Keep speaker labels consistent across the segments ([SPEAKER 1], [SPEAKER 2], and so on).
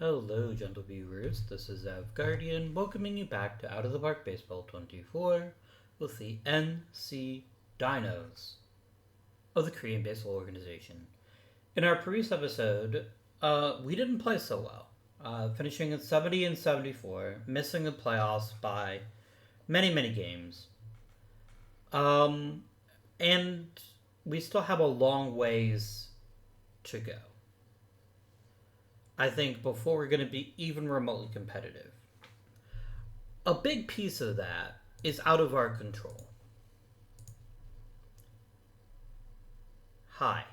[SPEAKER 1] Hello, gentle viewers. This is Guardian, welcoming you back to Out of the Park Baseball 24 with the NC Dinos of the Korean Baseball Organization. In our previous episode, we didn't play so well, finishing at 70 and 74, missing the playoffs by many games. And we still have a long ways to go. I think before we're going to be even remotely competitive. A big piece of that is out of our control. High.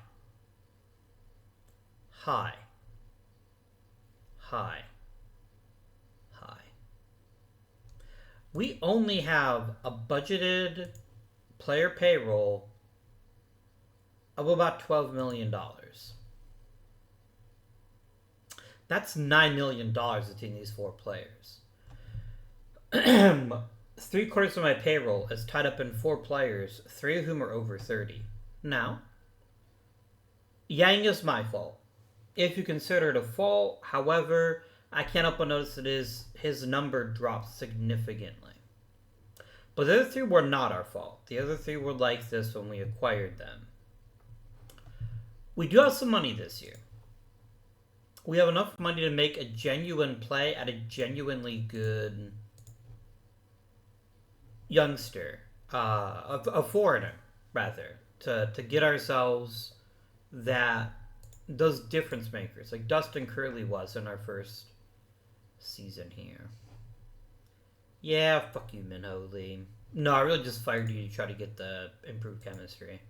[SPEAKER 1] High. High. High. We only have a budgeted player payroll of about $12 million. That's $9 million between these four players. 3/4 of my payroll is tied up in four players, 3 of whom are over 30. Now, Yang is my fault. If you consider it a fault, however, I can't help but notice that his number dropped significantly. But the other 3 were not our fault. The other 3 were like this when we acquired them. We do have some money this year. We have enough money to make a genuine play at a genuinely good youngster, a foreigner, rather, to get ourselves those difference makers, like Dustin Curley was in our first season here. Yeah, fuck you, Minho Lee. No, I really just fired you to try to get the improved chemistry.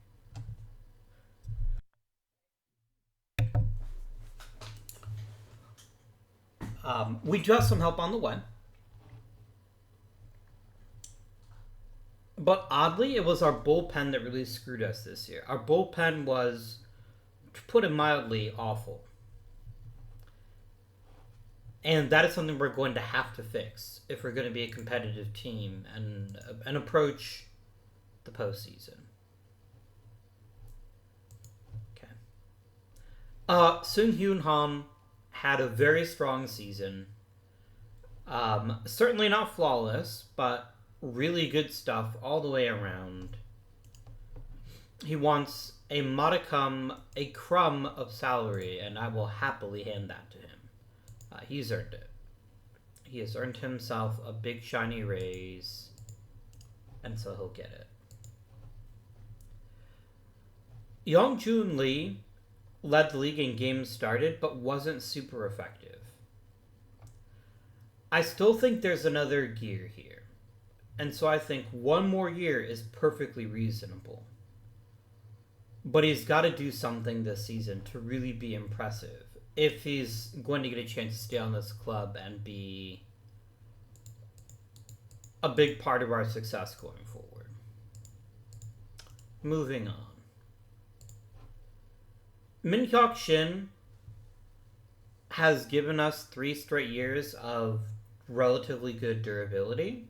[SPEAKER 1] We do have some help on the way. But oddly, it was our bullpen that really screwed us this year. Our bullpen was, to put it mildly, awful. And that is something we're going to have to fix if we're going to be a competitive team and approach the postseason. Okay. Sung Hyun Ham had a very strong season. Certainly not flawless, but really good stuff all the way around. He wants a modicum, a crumb of salary, and I will happily hand that to him. He's earned it. He has earned himself a big shiny raise, and so he'll get it. Young Joon Lee led the league in games started, but wasn't super effective. I still think there's another gear here. And so I think one more year is perfectly reasonable. But he's got to do something this season to really be impressive if he's going to get a chance to stay on this club and be a big part of our success going forward. Moving on. Min Hyuk Shin has given us 3 straight years of relatively good durability.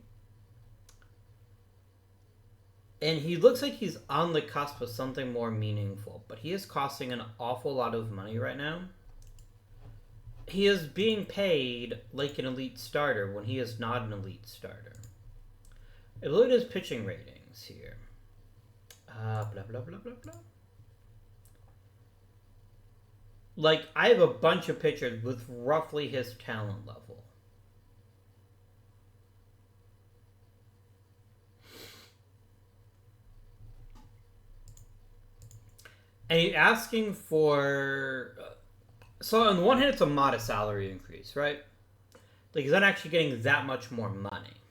[SPEAKER 1] And he looks like he's on the cusp of something more meaningful, but he is costing an awful lot of money right now. He is being paid like an elite starter when he is not an elite starter. I look at his pitching ratings here. Blah, blah, blah, blah, blah. Like, I have a bunch of pitchers with roughly his talent level. And he's asking for... So on the one hand, it's a modest salary increase, right? Like, he's not actually getting that much more money.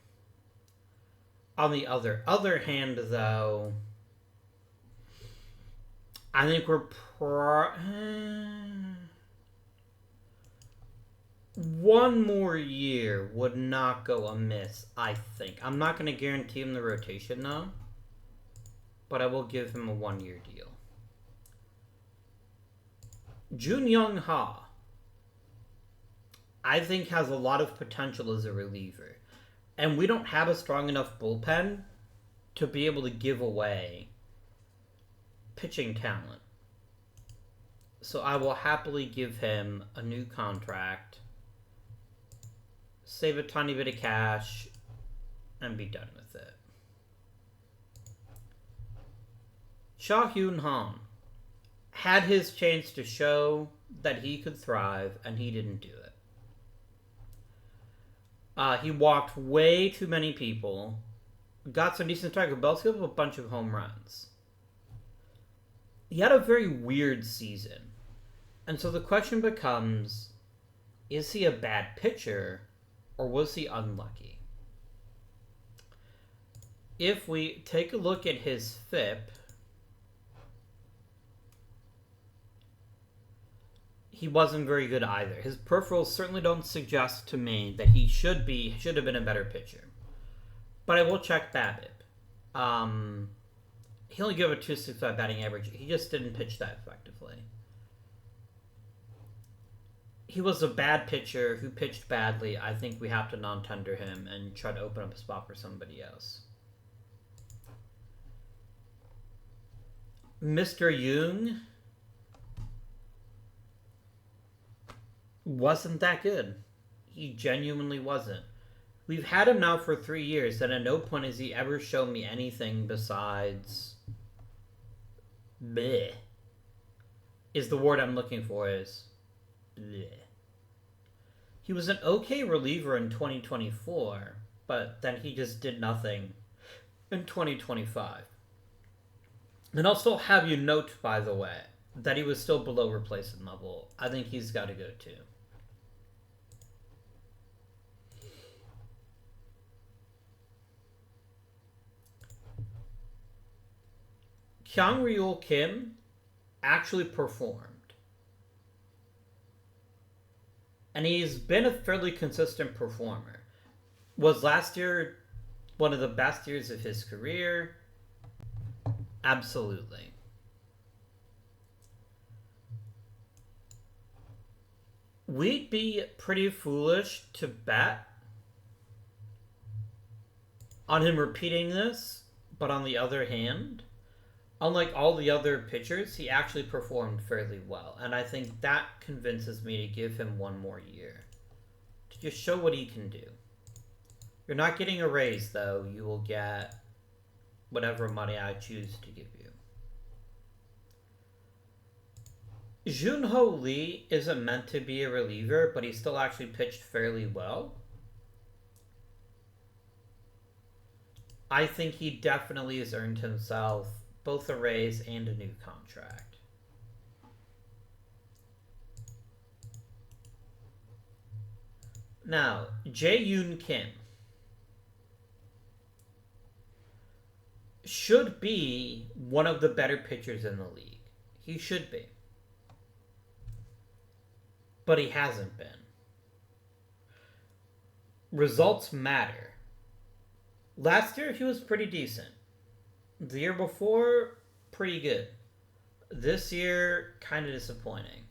[SPEAKER 1] On the other hand, though, I think we're one more year would not go amiss, I think. I'm not going to guarantee him the rotation, though. But I will give him a 1-year deal. Jun Young Ha, I think, has a lot of potential as a reliever. And we don't have a strong enough bullpen to be able to give away pitching talent. So I will happily give him a new contract save a tiny bit of cash, and be done with it. Cha Hyun-han had his chance to show that he could thrive, and he didn't do it. He walked way too many people, got some decent strike, but also gave up a bunch of home runs. He had a very weird season. And so the question becomes, is he a bad pitcher, or was he unlucky? If we take a look at his FIP, he wasn't very good either. His peripherals certainly don't suggest to me that he should have been a better pitcher. But I will check BABIP. He only gave a 265 batting average. He just didn't pitch that effectively. He was a bad pitcher who pitched badly. I think we have to non-tender him and try to open up a spot for somebody else. Mr. Young wasn't that good. He genuinely wasn't. We've had him now for 3 years, and at no point has he ever shown me anything besides bleh. Is the word I'm looking for is bleh. He was an okay reliever in 2024, but then he just did nothing in 2025. And I'll still have you note, by the way, that he was still below replacement level. I think he's got to go too. Kyung-ryul Kim actually performed. And he's been a fairly consistent performer. Was last year one of the best years of his career? Absolutely. We'd be pretty foolish to bet on him repeating this, but on the other hand, unlike all the other pitchers, he actually performed fairly well. And I think that convinces me to give him one more year. To just show what he can do. You're not getting a raise, though. You will get whatever money I choose to give you. Junho Lee isn't meant to be a reliever, but he still actually pitched fairly well. I think he definitely has earned himself both a raise and a new contract. Now, Jae-yoon Kim should be one of the better pitchers in the league. He should be. But he hasn't been. Results matter. Last year, he was pretty decent. The year before, pretty good. This year, kind of disappointing.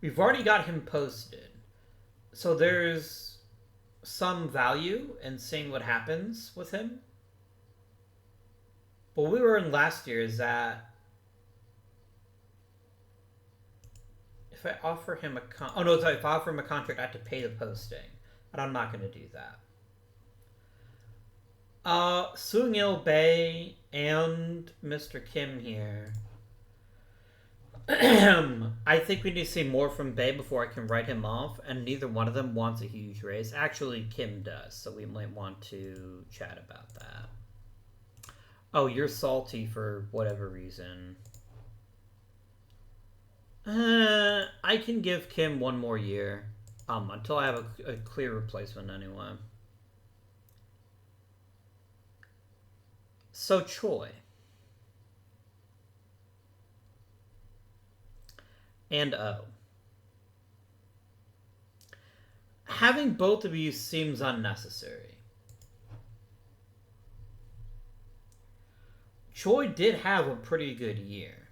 [SPEAKER 1] We've already got him posted. So there's some value in seeing what happens with him. But we were in last year is that if I offer him a if I offer him a contract, I have to pay the posting. And I'm not going to do that. Sung-il Bae and Mr. Kim here. I think we need to see more from Bae before I can write him off, and neither one of them wants a huge raise. Actually, Kim does, so we might want to chat about that. Oh, you're salty for whatever reason. I can give Kim one more year. Until I have a clear replacement anyway. So Choi. And O. Having both of you seems unnecessary. Choi did have a pretty good year.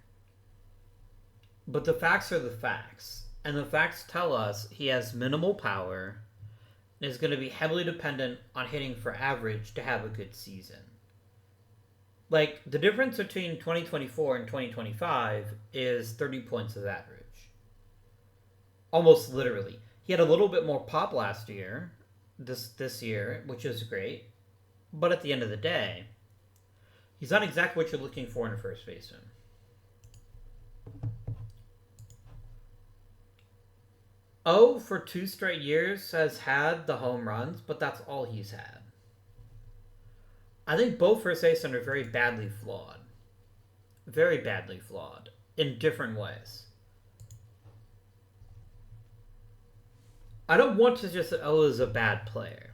[SPEAKER 1] But the facts are the facts. And the facts tell us he has minimal power and is going to be heavily dependent on hitting for average to have a good season. Like, the difference between 2024 and 2025 is 30 points of average. Almost literally. He had a little bit more pop last year, this year, which is great. But at the end of the day, he's not exactly what you're looking for in a first baseman. O, for 2 straight years, has had the home runs, but that's all he's had. I think both first basemen are very badly flawed. Very badly flawed. In different ways. I don't want to just say O is a bad player.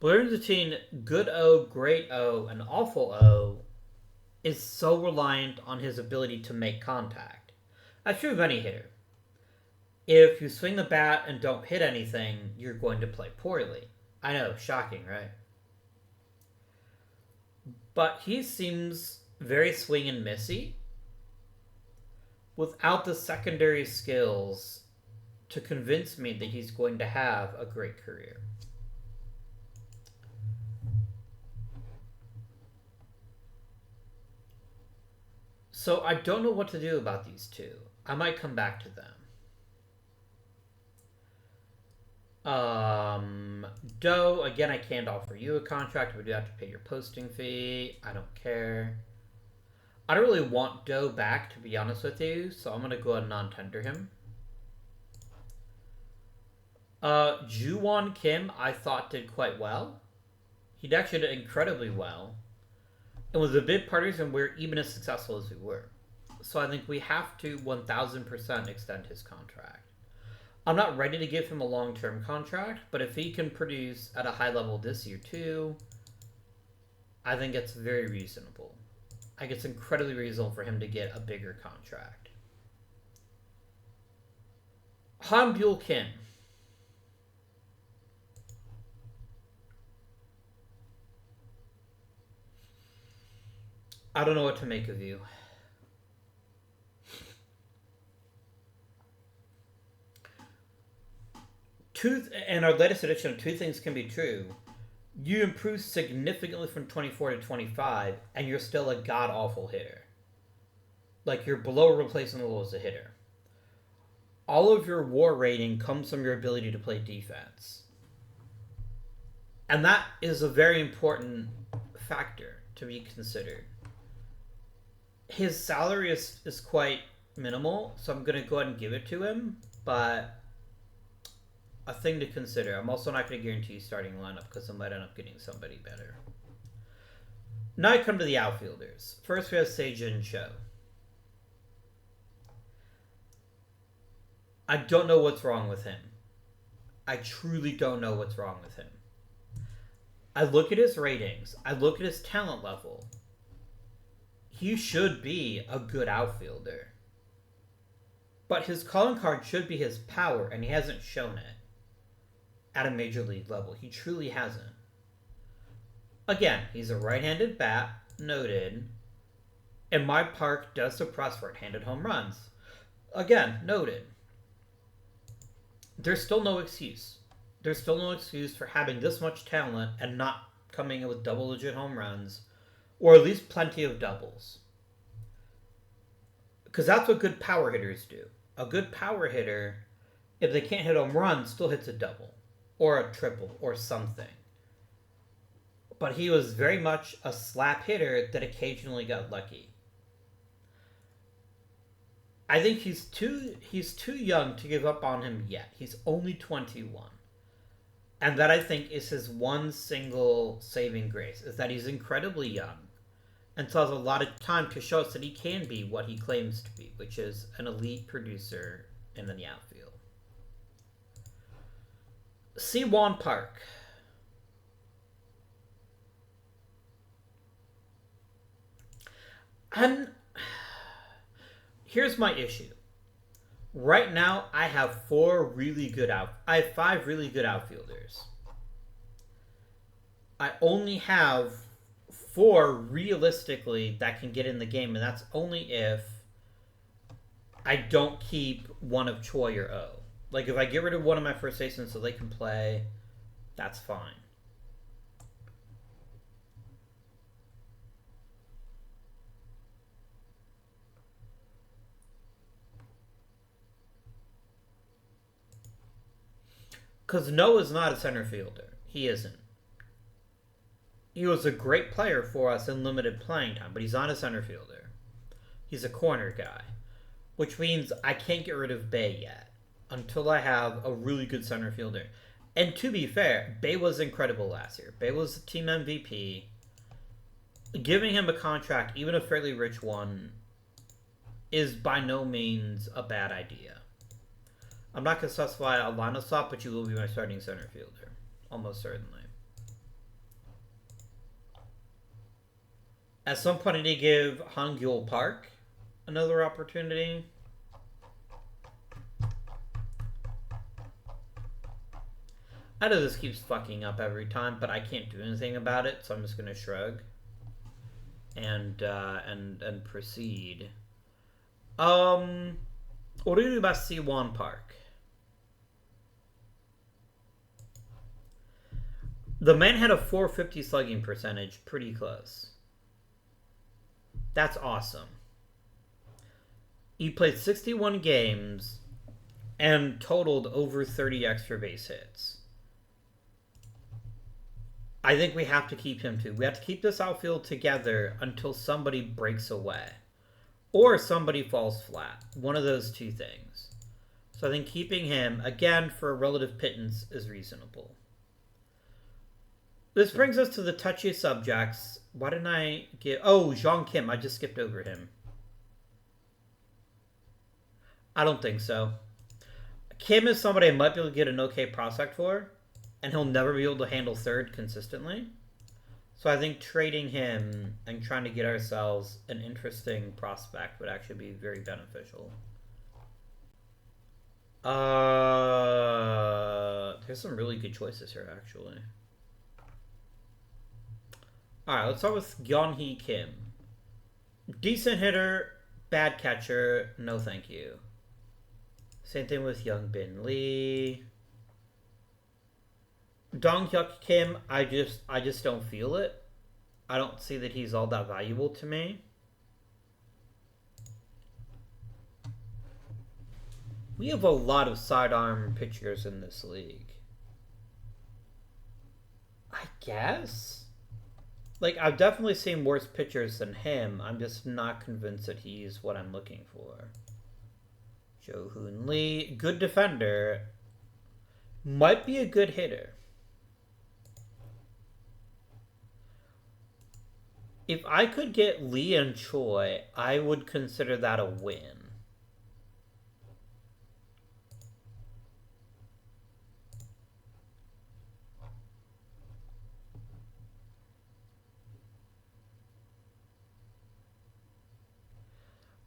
[SPEAKER 1] But the difference between good O, great O, and awful O is so reliant on his ability to make contact. That's true of any hitter. If you swing the bat and don't hit anything, you're going to play poorly. I know, shocking, right? But he seems very swing and missy without the secondary skills to convince me that he's going to have a great career. So I don't know what to do about these two. I might come back to them. Doe, again, I can't offer you a contract. We do have to pay your posting fee. I don't care. I don't really want Doe back, to be honest with you, so I'm going to go ahead and non-tender him. Ju-Won Kim, I thought did quite well. He actually did incredibly well. And was a big part of the reason we're even as successful as we were. So I think we have to 1000% extend his contract. I'm not ready to give him a long-term contract, but if he can produce at a high level this year too, I think it's very reasonable. I think it's incredibly reasonable for him to get a bigger contract. Han-Byul Kim. I don't know what to make of you. And our latest edition of Two Things Can Be True, you improve significantly from 24 to 25, and you're still a god-awful hitter. Like, you're below replacement level as a hitter. All of your WAR rating comes from your ability to play defense. And that is a very important factor to be considered. His salary is quite minimal, so I'm going to go ahead and give it to him, but a thing to consider. I'm also not going to guarantee you starting lineup because I might end up getting somebody better. Now I come to the outfielders. First we have Se-Jin Cho. I don't know what's wrong with him. I truly don't know what's wrong with him. I look at his ratings. I look at his talent level. He should be a good outfielder. But his calling card should be his power, and he hasn't shown it at a major league level. He truly hasn't. Again, he's a right-handed bat, noted, and my park does suppress right-handed home runs. Again, noted. There's still no excuse. There's still no excuse for having this much talent and not coming in with double-digit home runs, or at least plenty of doubles. Because that's what good power hitters do. A good power hitter, if they can't hit home runs, still hits a double, or a triple, or something. But he was very much a slap hitter that occasionally got lucky. I think he's too young to give up on him yet. He's only 21. And that, I think, is his one single saving grace, is that he's incredibly young and still has a lot of time to show us that he can be what he claims to be, which is an elite producer in the outfield. Si-Won Park. And here's my issue. Right now, I have five really good outfielders. I only have 4 realistically that can get in the game, and that's only if I don't keep one of Choi or O. Like, if I get rid of one of my first basemen so they can play, that's fine. Because Noah's not a center fielder. He isn't. He was a great player for us in limited playing time, but he's not a center fielder. He's a corner guy, which means I can't get rid of Bay yet until I have a really good center fielder. And to be fair, Bay was incredible last year. Bay was the team MVP. Giving him a contract, even a fairly rich one, is by no means a bad idea. I'm not going to specify a lineup swap, but you will be my starting center fielder. Almost certainly. At some point, I need to give Hangul Park another opportunity. I know this keeps fucking up every time, but I can't do anything about it, so I'm just going to shrug and proceed. What do you do about Siwon Park? The man had a 450 slugging percentage, pretty close. That's awesome. He played 61 games and totaled over 30 extra base hits. I think we have to keep him too. We have to keep this outfield together until somebody breaks away. Or somebody falls flat. One of those two things. So I think keeping him, again, for a relative pittance is reasonable. This brings us to the touchy subjects. Why didn't I get... Oh, Zhang Kim. I just skipped over him. I don't think so. Kim is somebody I might be able to get an okay prospect for, and he'll never be able to handle third consistently. So I think trading him and trying to get ourselves an interesting prospect would actually be very beneficial. There's some really good choices here, actually. Alright, let's start with Yeonhee Kim. Decent hitter, bad catcher, no thank you. Same thing with Young Bin Lee. Dong Hyuk Kim, I just don't feel it. I don't see that he's all that valuable to me. We have a lot of sidearm pitchers in this league. I guess? Like, I've definitely seen worse pitchers than him. I'm just not convinced that he's what I'm looking for. Jo Hoon Lee, good defender. Might be a good hitter. If I could get Lee and Choi, I would consider that a win.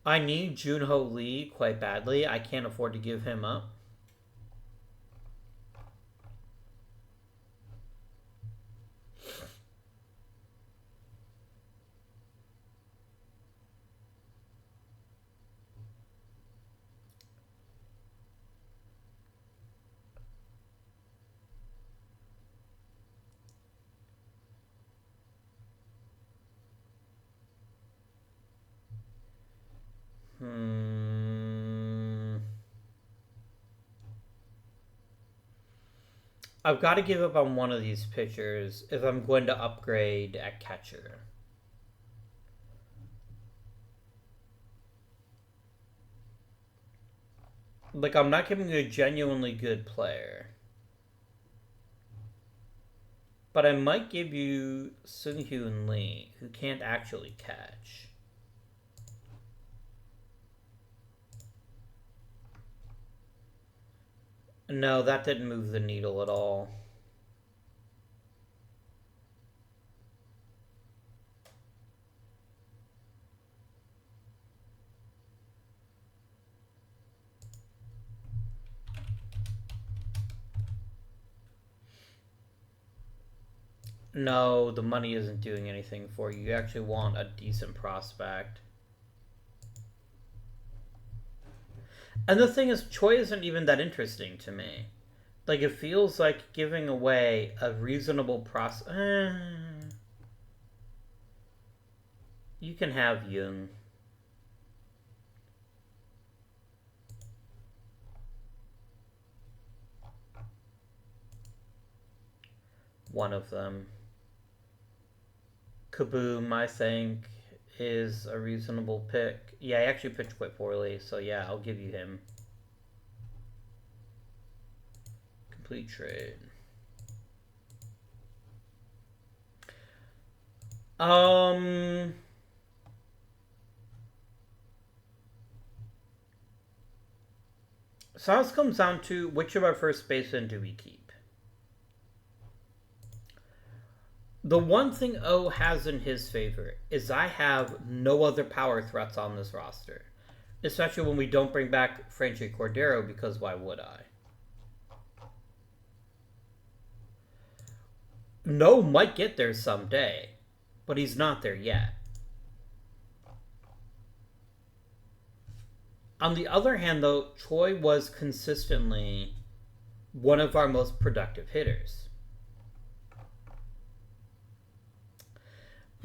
[SPEAKER 1] I need Junho Lee quite badly. I can't afford to give him up. I've got to give up on one of these pitchers if I'm going to upgrade at catcher. Like, I'm not giving you a genuinely good player. But I might give you Sung Hyun Lee, who can't actually catch. No, that didn't move the needle at all. No, the money isn't doing anything for you. You actually want a decent prospect. And the thing is, Choi isn't even that interesting to me. Like, it feels like giving away a reasonable prospect. You can have Young. one of them. Kaboom, I think, is a reasonable pick. Yeah, he actually pitched quite poorly, so yeah, I'll give you him. Complete trade. So this comes down to which of our first basemen do we keep? The one thing O has in his favor is I have no other power threats on this roster. Especially when we don't bring back Franchy Cordero, because why would I? No might get there someday, but he's not there yet. On the other hand, though, Troy was consistently one of our most productive hitters.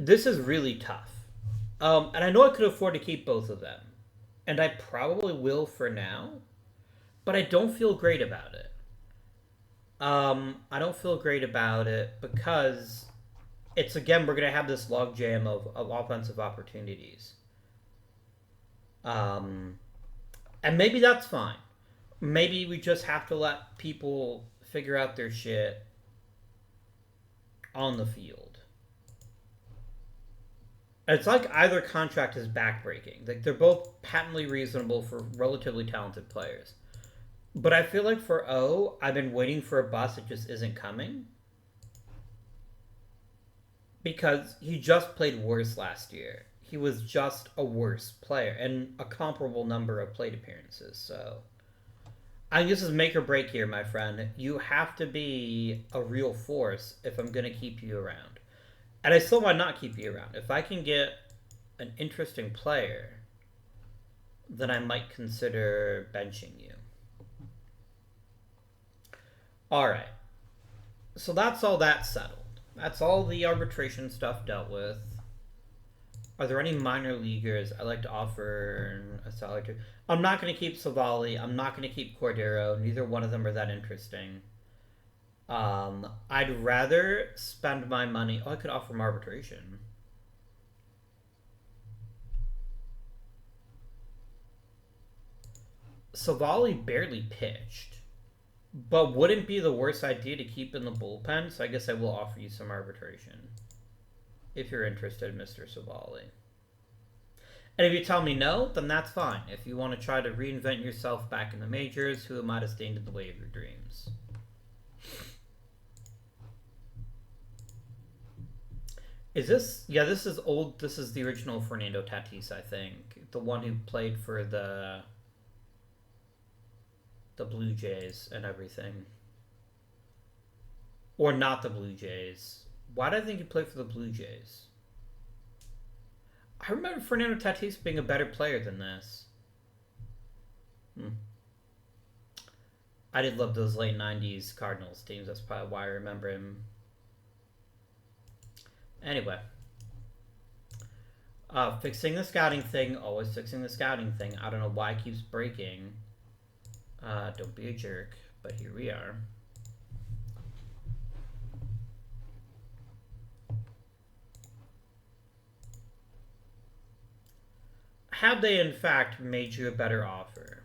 [SPEAKER 1] This is really tough. And I know I could afford to keep both of them. And I probably will for now. But I don't feel great about it. I don't feel great about it because it's, again, we're going to have this logjam of offensive opportunities. And maybe that's fine. Maybe we just have to let people figure out their shit on the field. It's like either contract is backbreaking. Like, they're both patently reasonable for relatively talented players. But I feel like for O, I've been waiting for a bus that just isn't coming. Because he just played worse last year. He was just a worse player. And a comparable number of plate appearances. So I think this is make or break here, my friend. You have to be a real force if I'm going to keep you around. And I still might not keep you around. If I can get an interesting player, then I might consider benching you. Alright. So that's all that settled. That's all the arbitration stuff dealt with. Are there any minor leaguers I'd like to offer a salary to? I'm not going to keep Savali. I'm not going to keep Cordero. Neither one of them are that interesting. I'd rather spend my money... Oh, I could offer him arbitration. Savali barely pitched. But wouldn't be the worst idea to keep in the bullpen, so I guess I will offer you some arbitration. If you're interested, Mr. Savali. And if you tell me no, then that's fine. If you want to try to reinvent yourself back in the majors, who am I to stand in the way of your dreams? Is this... Yeah, this is old. This is the original Fernando Tatis, I think. The one who played for the Blue Jays and everything. Or not the Blue Jays. Why did I think he played for the Blue Jays? I remember Fernando Tatis being a better player than this. I did love those late 90s Cardinals teams. That's probably why I remember him. Anyway. Fixing the scouting thing. Always fixing the scouting thing. I don't know why it keeps breaking. Don't be a jerk. But here we are. Have they, in fact, made you a better offer?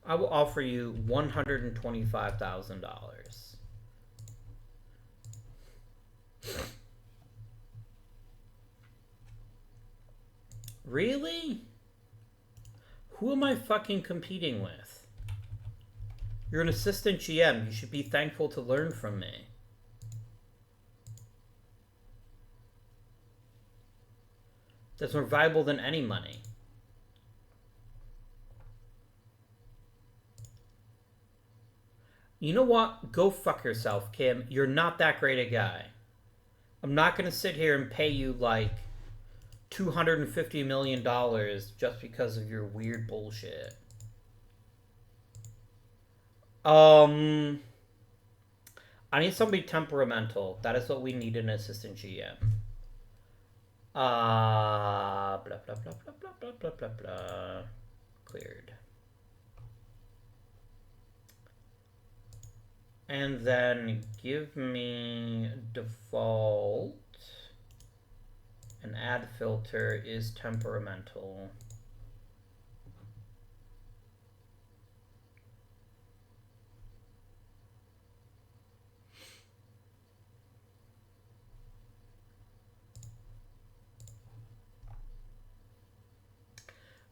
[SPEAKER 1] I will offer you $125,000. Really? Who am I fucking competing with? You're an assistant GM. You should be thankful to learn from me. That's more valuable than any money. You know what? Go fuck yourself, Kim. You're not that great a guy. I'm not going to sit here and pay you like $250 million just because of your weird bullshit. I need somebody temperamental. That is what we need in an assistant GM. Blah, blah, blah, blah, blah, blah, blah, blah, blah. Cleared. And then give me default. An add filter is temperamental.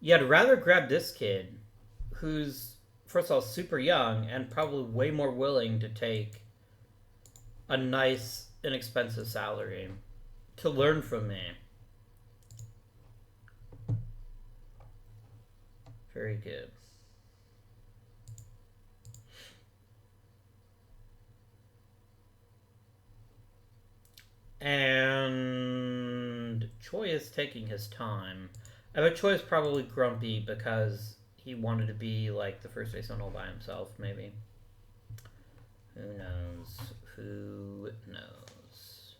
[SPEAKER 1] Yeah, I'd rather grab this kid who's, first of all, super young and probably way more willing to take a nice, inexpensive salary to learn from me. Very good. And Choi is taking his time. I bet Choi is probably grumpy because he wanted to be like the first race on all by himself, maybe. Who knows? Who knows?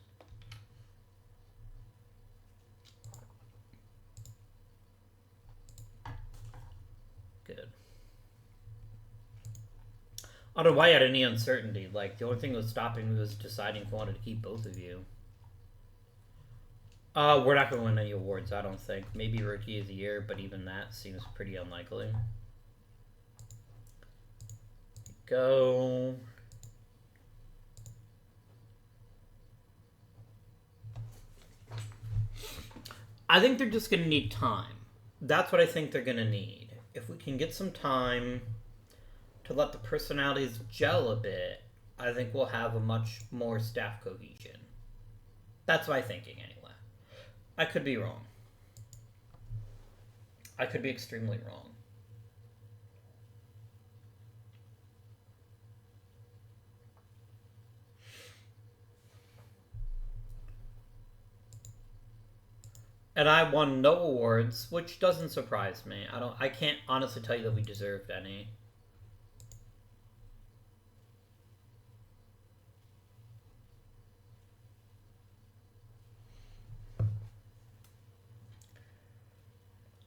[SPEAKER 1] Good. I don't know why I had any uncertainty. Like, the only thing that was stopping me was deciding if I wanted to keep both of you. We're not going to win any awards, I don't think. Maybe Rookie of the Year, but even that seems pretty unlikely. Go. I think they're just going to need time. That's what I think they're going to need. If we can get some time to let the personalities gel a bit, I think we'll have a much more staff cohesion. That's my thinking, anyway. I could be wrong. I could be extremely wrong. And I won no awards, which doesn't surprise me. I can't honestly tell you that we deserved any.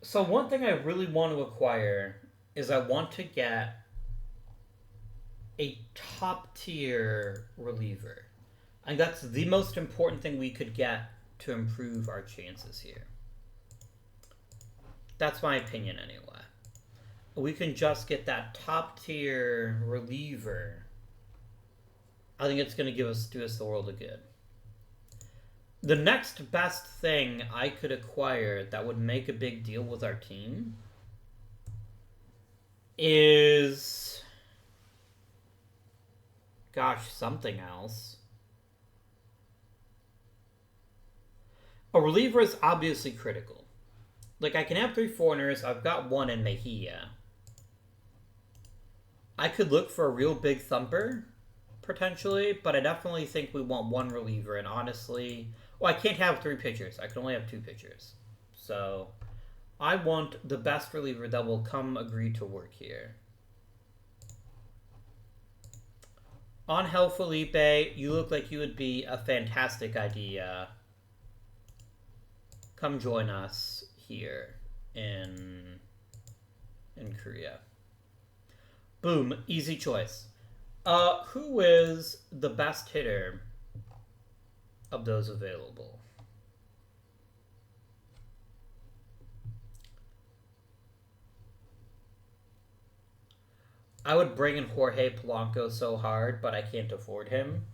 [SPEAKER 1] So one thing I really want to acquire is I want to get a top tier reliever. And that's the most important thing we could get to improve our chances here. That's my opinion anyway. We can just get that top tier reliever. I think it's going to do us the world of good. The next best thing I could acquire that would make a big deal with our team is, gosh, something else. A reliever is obviously critical. Like, I can have 3 foreigners. I've got 1 in Mejia. I could look for a real big thumper, potentially, but I definitely think we want 1 reliever, and honestly... Well, I can't have 3 pitchers. I can only have 2 pitchers. So, I want the best reliever that will come agree to work here. Angel Felipe, you look like you would be a fantastic idea. Come join us here in Korea. Boom, easy choice. Who is the best hitter of those available? I would bring in Jorge Polanco so hard, but I can't afford him.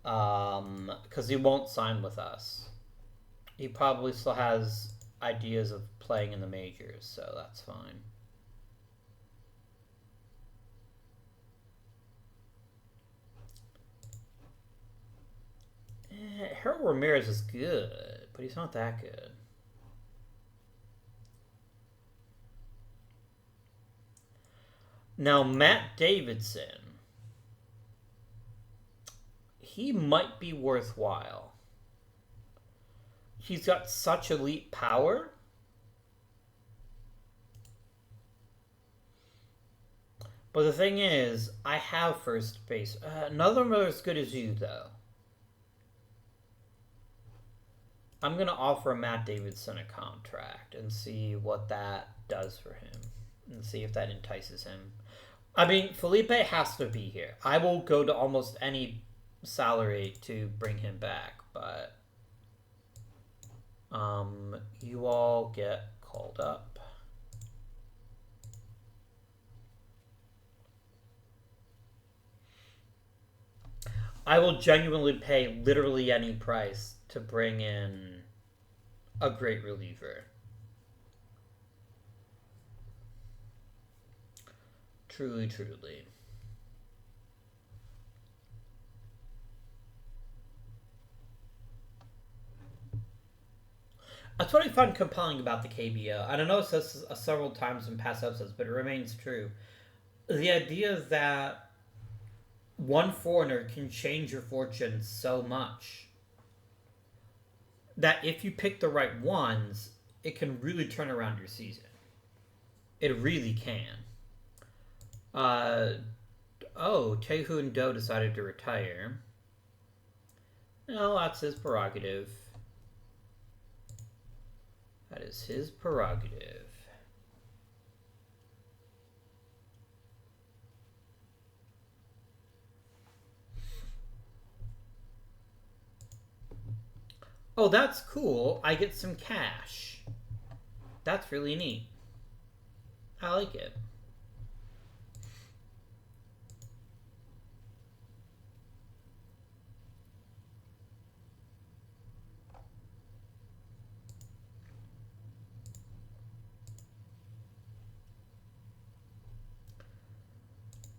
[SPEAKER 1] Because he won't sign with us. He probably still has ideas of playing in the majors, so that's fine. Harold Ramirez is good, but he's not that good. Now, Matt Davidson, he might be worthwhile. He's got such elite power. But the thing is, I have first base. None of them are as good as you, though. I'm going to offer Matt Davidson a contract and see what that does for him. And see if that entices him. I mean, Felipe has to be here. I will go to almost any salary to bring him back, but you all get called up. I will genuinely pay literally any price to bring in a great reliever. Truly, truly. That's what I find compelling about the KBO. And I know this several times in past episodes, but it remains true. The idea that one foreigner can change your fortune so much that if you pick the right ones, it can really turn around your season. It really can. Tehu and Do decided to retire. No, that's his prerogative. That is his prerogative. Oh, that's cool. I get some cash. That's really neat. I like it.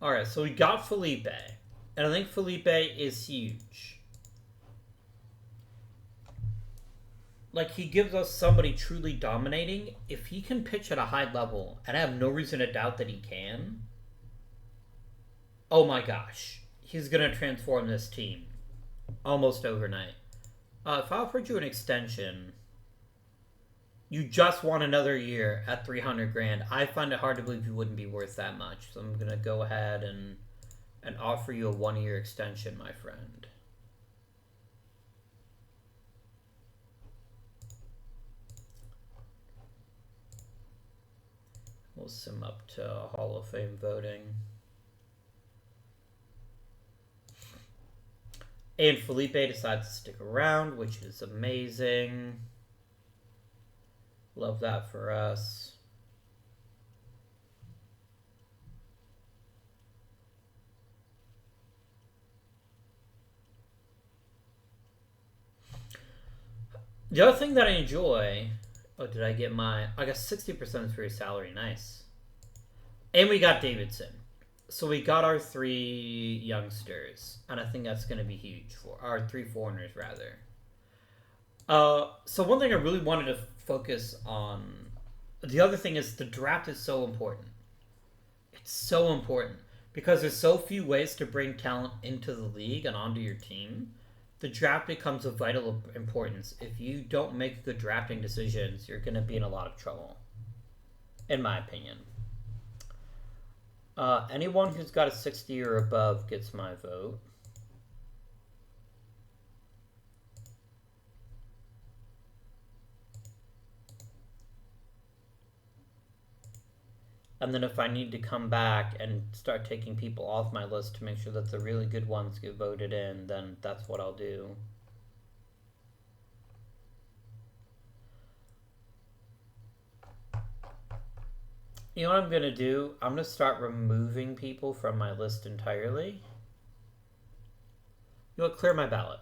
[SPEAKER 1] Alright, so we got Felipe. And I think Felipe is huge. Like, he gives us somebody truly dominating. If he can pitch at a high level, and I have no reason to doubt that he can, oh my gosh. He's going to transform this team almost overnight. If I offered you an extension, you just want another year at 300 grand. I find it hard to believe you wouldn't be worth that much. So I'm going to go ahead and offer you a 1-year extension, my friend. We'll sim up to Hall of Fame voting. And Felipe decides to stick around, which is amazing. Love that for us. The other thing that I enjoy... Oh, did I get my... I got 60% for your salary. Nice. And we got Davidson. So we got our 3 youngsters. And I think that's going to be huge. For our 3 foreigners, rather. So one thing I really wanted to focus on... The other thing is the draft is so important. It's so important. Because there's so few ways to bring talent into the league and onto your team. The draft becomes of vital importance. If you don't make good drafting decisions, you're going to be in a lot of trouble. In my opinion. Anyone who's got a 60 or above gets my vote. And then if I need to come back and start taking people off my list to make sure that the really good ones get voted in, then that's what I'll do. You know what I'm going to do? I'm going to start removing people from my list entirely. You know what? Clear my ballot.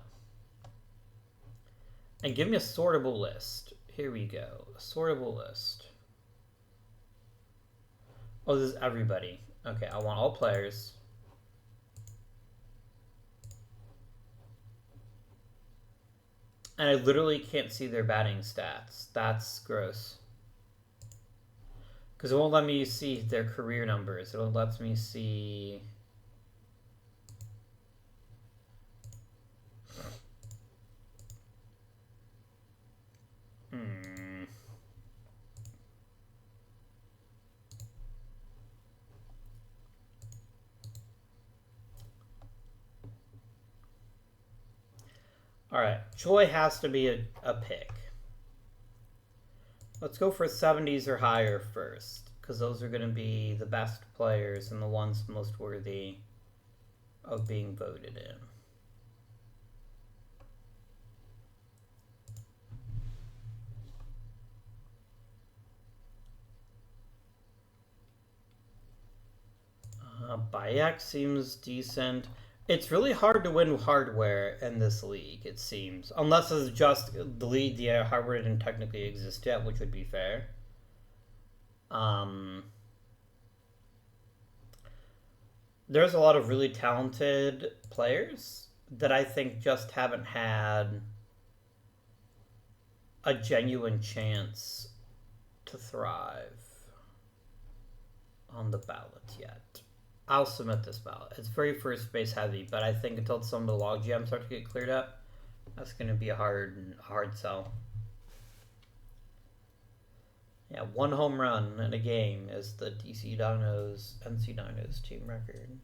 [SPEAKER 1] And give me a sortable list. Here we go. A sortable list. Oh, this is everybody. Okay, I want all players. And I literally can't see their batting stats. That's gross. Because it won't let me see their career numbers. It lets me see... Alright, Choi has to be a pick. Let's go for 70s or higher first. because those are going to be the best players and the ones most worthy of being voted in. Bayek seems decent. It's really hard to win hardware in this league, it seems. Unless it's just the league, the hardware didn't technically exist yet, which would be fair. There's a lot of really talented players that I think just haven't had a genuine chance to thrive on the ballot yet. I'll submit this ballot. It's very first base heavy, but I think until some of the log jams start to get cleared up, that's going to be a hard sell. Yeah, 1 home run in a game is the NC Dinos team record.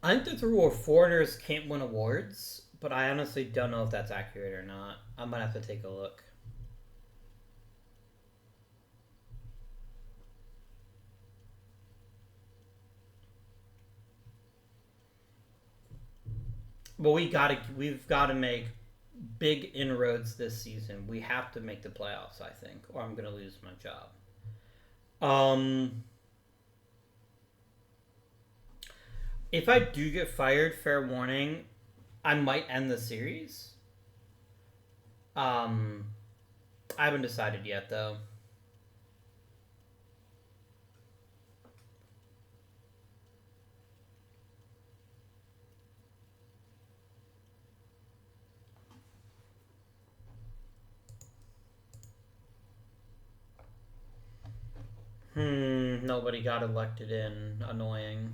[SPEAKER 1] I think there's a rule where foreigners can't win awards, but I honestly don't know if that's accurate or not. I might have to take a look. But we've got to make big inroads this season. We have to make the playoffs, I think, or I'm going to lose my job. If I do get fired, fair warning, I might end the series. I haven't decided yet, though. Nobody got elected in. Annoying.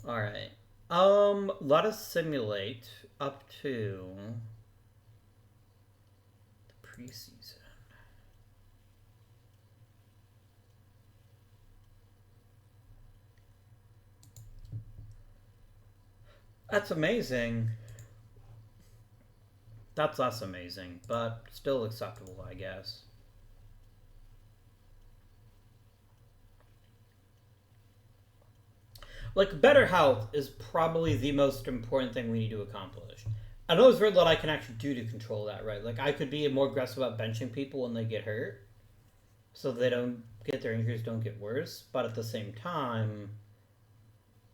[SPEAKER 1] Alright. Let us simulate up to the preseason. That's amazing. That's less amazing, but still acceptable, I guess. Like, better health is probably the most important thing we need to accomplish. I know there's very little I can actually do to control that, right? Like, I could be more aggressive about benching people when they get hurt, so they don't get their injuries don't get worse. But at the same time,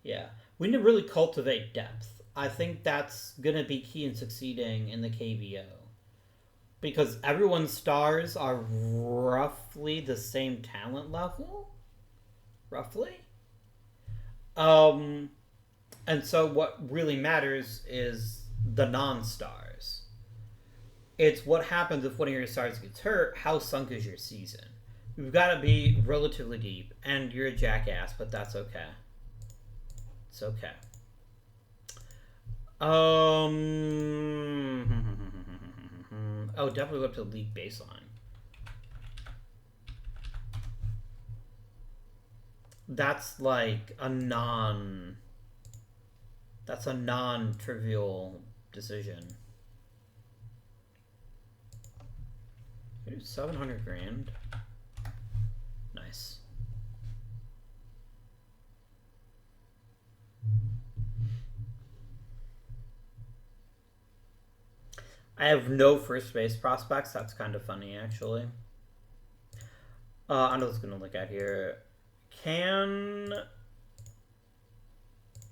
[SPEAKER 1] yeah, we need to really cultivate depth. I think that's gonna be key in succeeding in the KBO, because everyone's stars are roughly the same talent level, roughly. And so what really matters is the non-stars. It's what happens if one of your stars gets hurt. How sunk is your season? You've got to be relatively deep, and you're a jackass, but that's okay. It's okay. Oh, definitely go up to the league baseline. That's like a non-trivial decision. 700 grand. Nice. I have no first base prospects. That's kind of funny, actually. I'm just gonna look at here.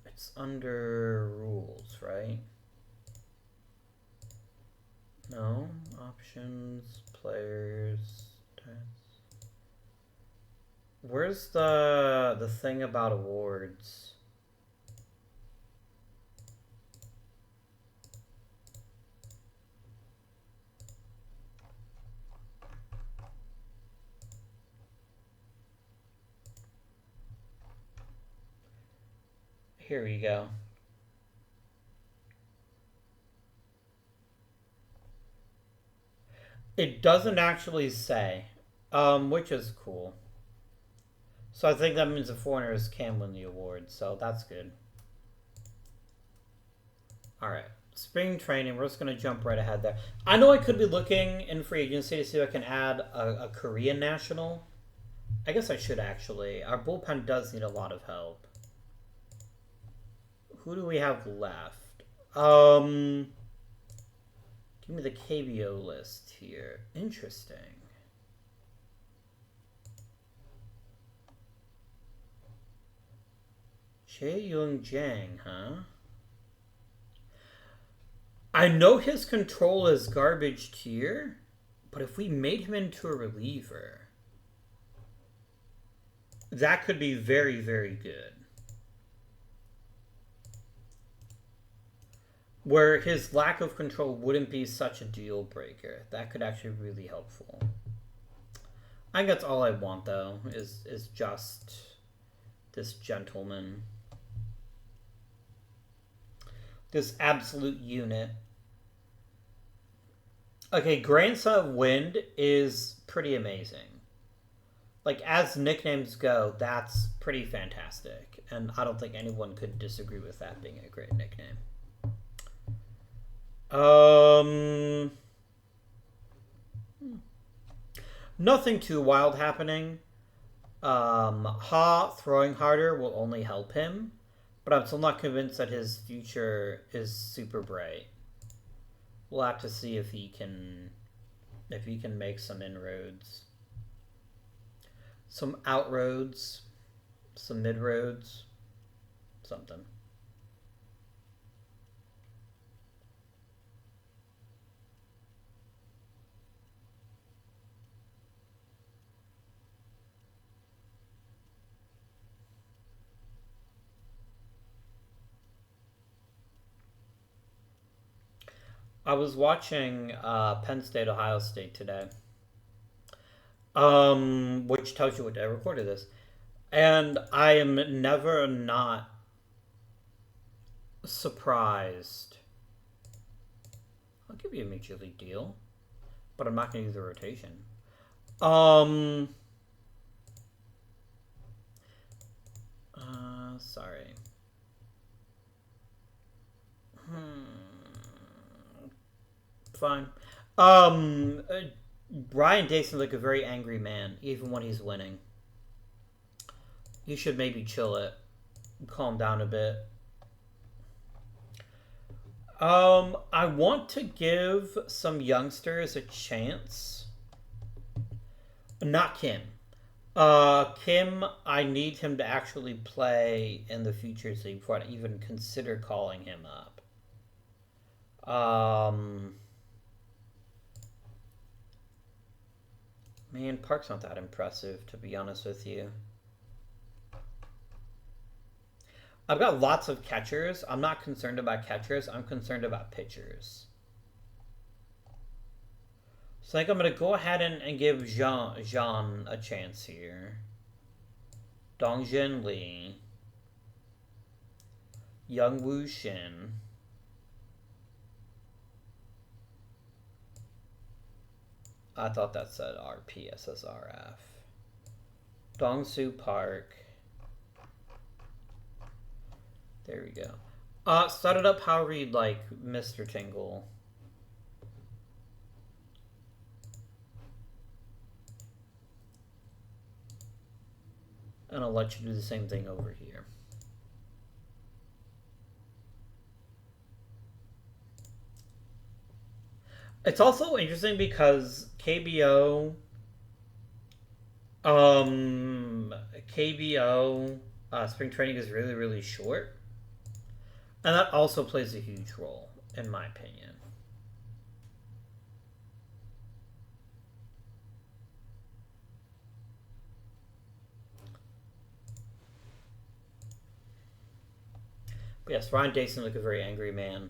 [SPEAKER 1] It's under rules, right? No. Options, players, tests. Where's the thing about awards? Here we go. It doesn't actually say, which is cool. So I think that means the foreigners can win the award, so that's good. Alright, spring training, we're just going to jump right ahead there. I know I could be looking in free agency to see if I can add a Korean national. I guess I should actually. Our bullpen does need a lot of help. Who do we have left? Give me the KBO list here. Interesting. Jae-young Jang, huh? I know his control is garbage tier, but if we made him into a reliever, that could be very, very good. Where his lack of control wouldn't be such a deal breaker. That could actually be really helpful. I think that's all I want, though, is just this gentleman. This absolute unit. Okay, Grandson of Wind is pretty amazing. Like, as nicknames go, that's pretty fantastic. And I don't think anyone could disagree with that being a great nickname. Nothing too wild happening. Ha throwing harder will only help him, but I'm still not convinced that his future is super bright. We'll have to see if he can make some inroads, some outroads, some midroads, something. I was watching Penn State, Ohio State today, which tells you what day I recorded this. And I am never not surprised. I'll give you a major league deal, but I'm not going to use the rotation. Sorry. Fine. Ryan Day seems like a very angry man, even when he's winning. You should maybe chill it. Calm down a bit. I want to give some youngsters a chance. Not Kim. Kim, I need him to actually play in the Futures League before I even consider calling him up. Man, Park's not that impressive, to be honest with you. I've got lots of catchers. I'm not concerned about catchers. I'm concerned about pitchers. So I think I'm going to go ahead and give Jean a chance here. Dongjin Lee. Young Woo Shin. I thought that said RPSSRF. Dongsu Park. There we go. Set it up however you'd like, Mr. Tingle. And I'll let you do the same thing over here. It's also interesting because KBO spring training is really, really short. And that also plays a huge role, in my opinion. But yes, Ryan Day seems like a very angry man.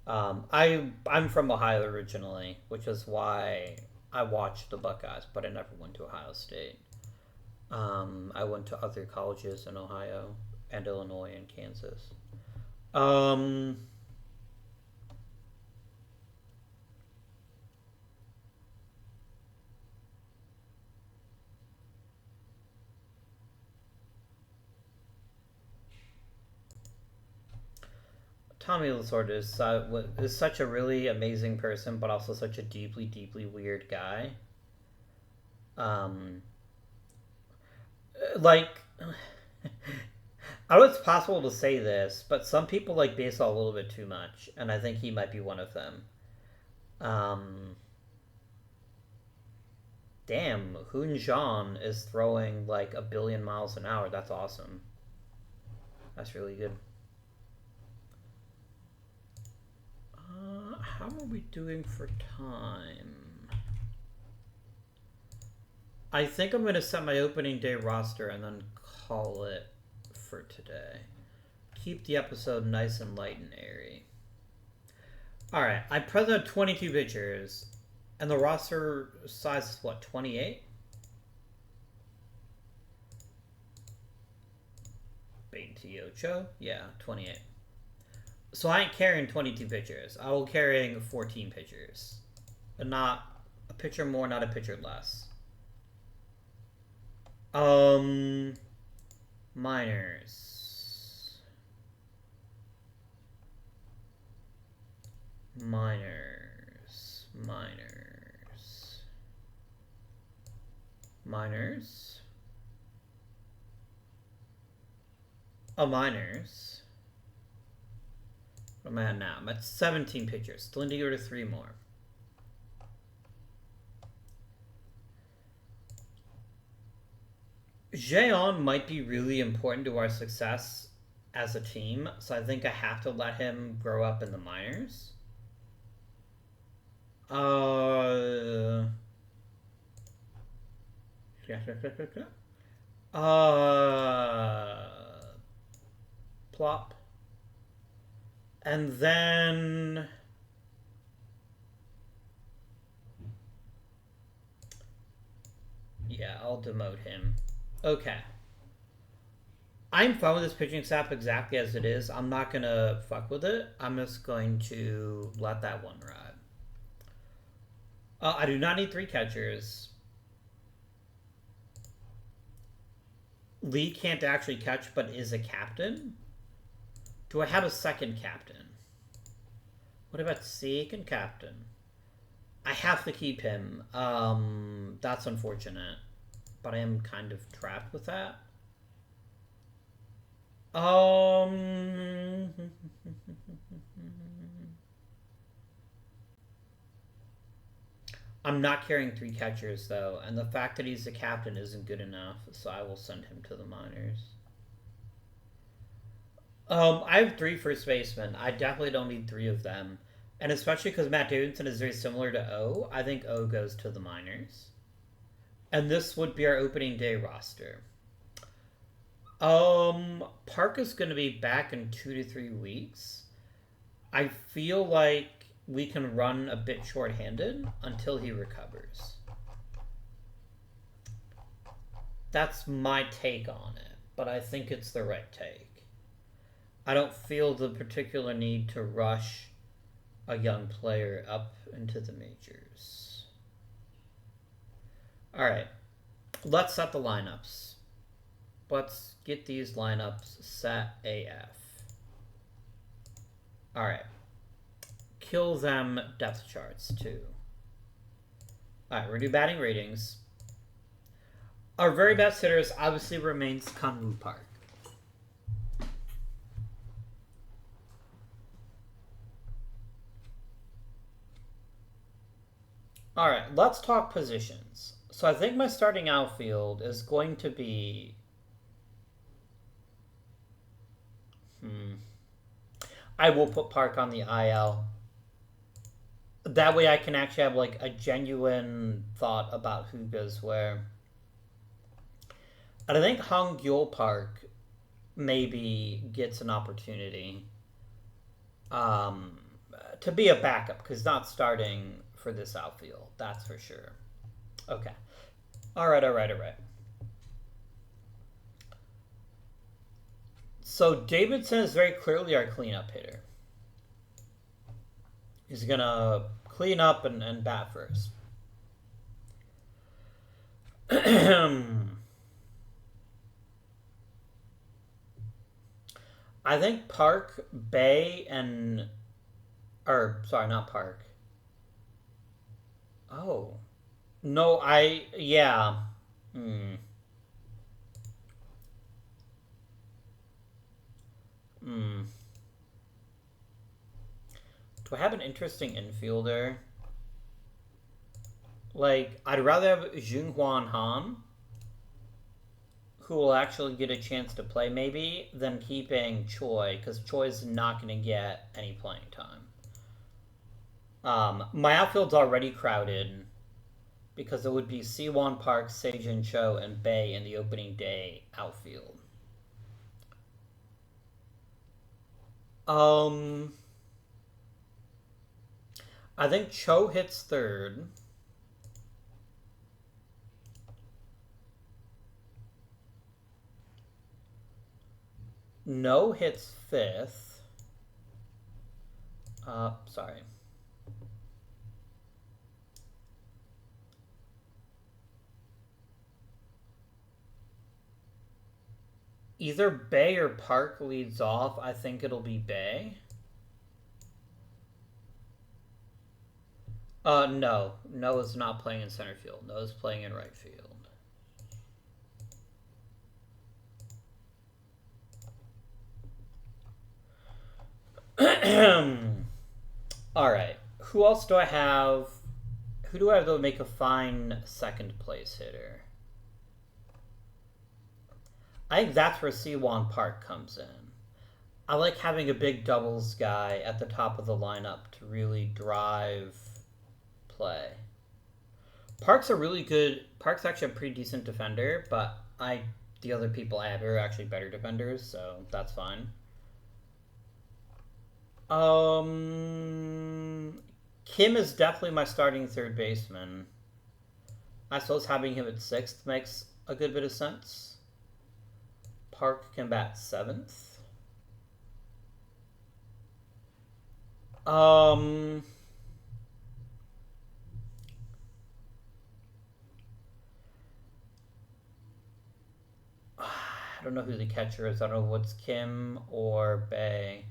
[SPEAKER 1] I'm from Ohio originally, which is why I watched the Buckeyes, but I never went to Ohio State. I went to other colleges in Ohio, and Illinois and Kansas. Tommy Lasorda is such a really amazing person, but also such a deeply, deeply weird guy. Like, I know it's possible to say this, but some people like baseball a little bit too much, and I think he might be one of them. Damn, Hoon Jean is throwing like 1,000,000,000 miles an hour. That's awesome. That's really good. How are we doing for time? I think I'm going to set my opening day roster and then call it for today. Keep the episode nice and light and airy. Alright, I present have 22 pitchers, and the roster size is what, 28? Ocho? Yeah, 28. So I ain't carrying 22 pitchers. I will carrying 14 pitchers. But not a pitcher more, not a pitcher less. Minors. Oh, minors. What am I at now? I'm at 17 pitchers. Still need to go to 3 more. Jeon might be really important to our success as a team, so I think I have to let him grow up in the minors. Plop. And then... yeah, I'll demote him. Okay. I'm fine with this pitching staff exactly as it is. I'm not going to fuck with it. I'm just going to let that one ride. I do not need 3 catchers. Lee can't actually catch, but is a captain. Do I have a second captain? What about second captain? I have to keep him. That's unfortunate. But I am kind of trapped with that. I'm not carrying 3 catchers, though, and the fact that he's the captain isn't good enough, so I will send him to the minors. I have 3 first basemen. I definitely don't need 3 of them. And especially because Matt Davidson is very similar to O, I think O goes to the minors. And this would be our opening day roster. Park is going to be back in 2 to 3 weeks. I feel like we can run a bit short-handed until he recovers. That's my take on it, but I think it's the right take. I don't feel the particular need to rush a young player up into the majors. Alright, let's set the lineups. Let's get these lineups set AF. Alright. Kill them depth charts, too. Alright, we're going to do batting ratings. Our very best hitters obviously remains Kunwu Park. Alright, let's talk positions. So I think my starting outfield is going to be... I will put Park on the IL. That way I can actually have like a genuine thought about who goes where. And I think Hong Gyul Park maybe gets an opportunity to be a backup, because not starting for this outfield, that's for sure. Okay. All right. So Davidson is very clearly our cleanup hitter. He's gonna clean up and bat first. I think Park, Bay, and... Or, sorry, not Park. Oh. No, yeah. Hmm. Hmm. Do I have an interesting infielder? Like, I'd rather have Junghwan Han, who will actually get a chance to play maybe, than keeping Choi, because Choi's not going to get any playing time. My outfield's already crowded, because it would be Siwon Park, Seijin Cho, and Bae in the opening day outfield. I think Cho hits third. No hits fifth. Sorry. Either Bay or Park leads off. I think it'll be Bay. No. Noah's not playing in center field. Noah's playing in right field. Alright. Who else do I have? Who do I have that would make a fine second place hitter? I think that's where Siwon Park comes in. I like having a big doubles guy at the top of the lineup to really drive play. Park's actually a pretty decent defender, but the other people I have are actually better defenders, so that's fine. Kim is definitely my starting third baseman. I suppose having him at sixth makes a good bit of sense. Park can bat seventh. I don't know who the catcher is. I don't know what's Kim or Bay.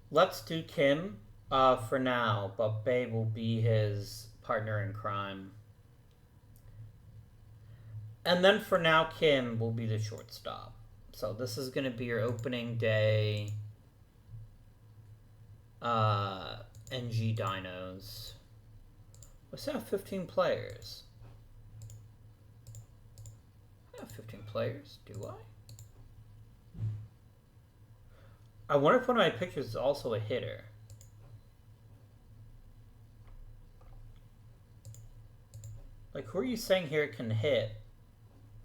[SPEAKER 1] Let's do Kim for now, but Bay will be his partner in crime. And then for now, Kim will be the shortstop. So this is going to be your opening day NG Dinos. Let's have 15 players. I have 15 players, do I? I wonder if one of my pictures is also a hitter. Like, who are you saying here can hit?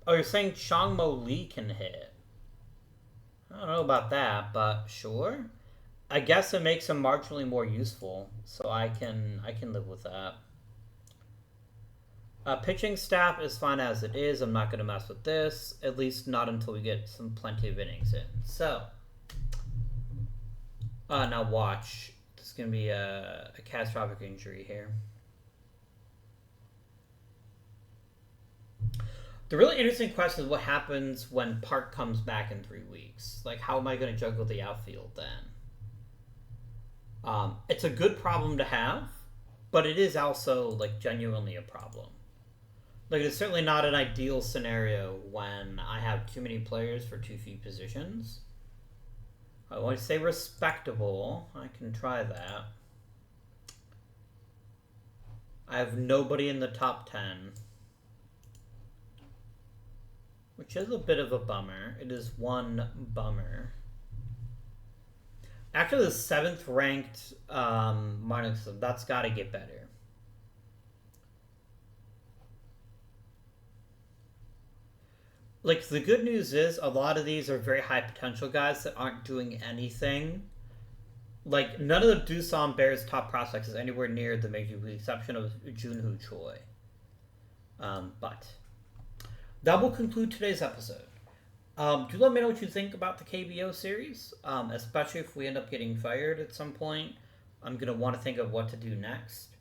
[SPEAKER 1] Oh, you're saying Changmo Lee can hit. I don't know about that, but sure. I guess it makes him marginally more useful, so I can live with that. Pitching staff is fine as it is. I'm not going to mess with this, at least not until we get plenty of innings in. So, now watch. This is going to be a catastrophic injury here. The really interesting question is what happens when Park comes back in 3 weeks. Like, how am I going to juggle the outfield then? It's a good problem to have, but it is also, like, genuinely a problem. Like, it's certainly not an ideal scenario when I have too many players for too few positions. I want to say respectable. I can try that. I have nobody in the top 10. Which is a bit of a bummer. It is one bummer. After the 7th ranked Martin, that's got to get better. Like, the good news is a lot of these are very high potential guys that aren't doing anything Like, none of the Doosan Bears' top prospects is anywhere near the major with the exception of Junhoo Choi. But that will conclude today's episode. Do let me know what you think about the KBO series, especially if we end up getting fired at some point. I'm going to want to think of what to do next.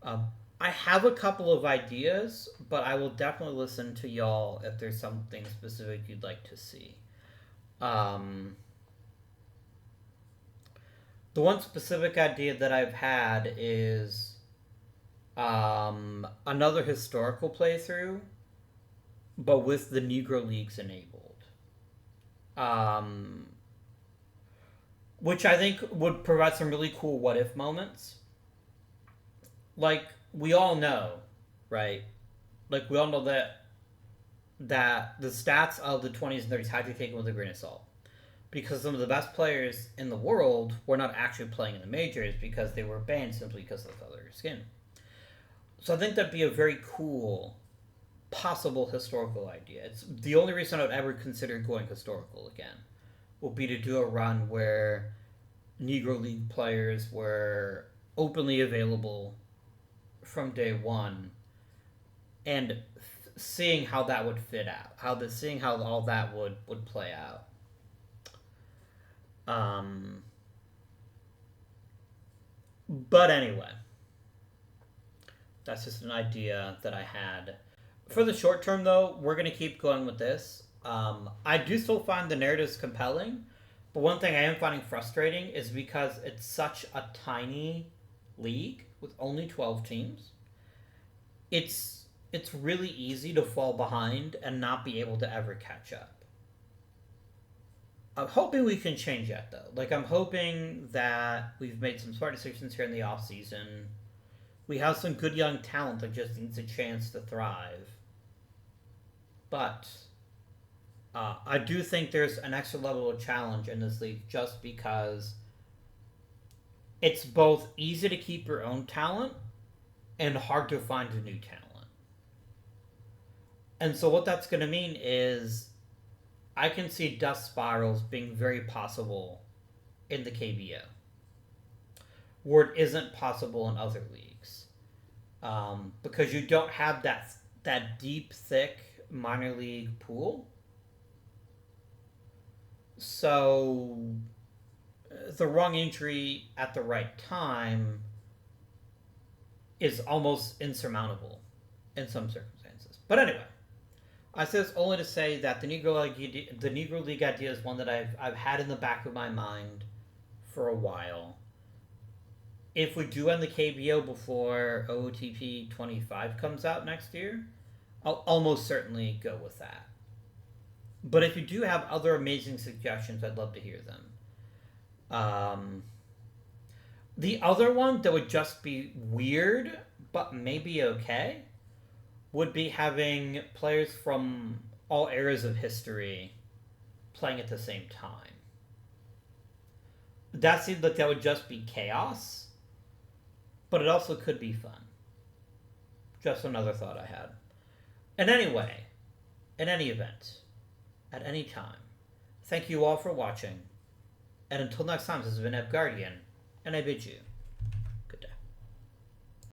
[SPEAKER 1] I have a couple of ideas, but I will definitely listen to y'all if there's something specific you'd like to see. The one specific idea that I've had is another historical playthrough, but with the Negro Leagues enabled. Which I think would provide some really cool what if moments. Like, we all know, right? Like, we all know that the stats of the 20s and 30s had to be taken with a grain of salt. Because some of the best players in the world were not actually playing in the majors because they were banned simply because of the color of their skin. So I think that'd be a very cool, possible historical idea. It's the only reason I would ever consider going historical again would be to do a run where Negro League players were openly available from day one, and seeing how that would fit out, seeing how all that would play out. But anyway, that's just an idea that I had. For the short term, though, we're going to keep going with this. I do still find the narratives compelling, but one thing I am finding frustrating is because it's such a tiny league with only 12 teams. It's really easy to fall behind and not be able to ever catch up. I'm hoping we can change that, though. Like, I'm hoping that we've made some smart decisions here in the off season. We have some good young talent that just needs a chance to thrive. But I do think there's an extra level of challenge in this league just because it's both easy to keep your own talent and hard to find a new talent. And so what that's going to mean is I can see dust spirals being very possible in the KBO, where it isn't possible in other leagues, because you don't have that deep, thick minor league pool. So the wrong injury at the right time is almost insurmountable in some circumstances. But anyway, I say this only to say that the Negro League idea is one that I've had in the back of my mind for a while. If we do end the KBO before OOTP 25 comes out next year, I'll almost certainly go with that. But if you do have other amazing suggestions, I'd love to hear them. The other one that would just be weird, but maybe okay, would be having players from all eras of history playing at the same time. That seems like that would just be chaos, but it also could be fun. Just another thought I had. And anyway, in any event, at any time, thank you all for watching, and until next time, this has been Eb Guardian, and I bid you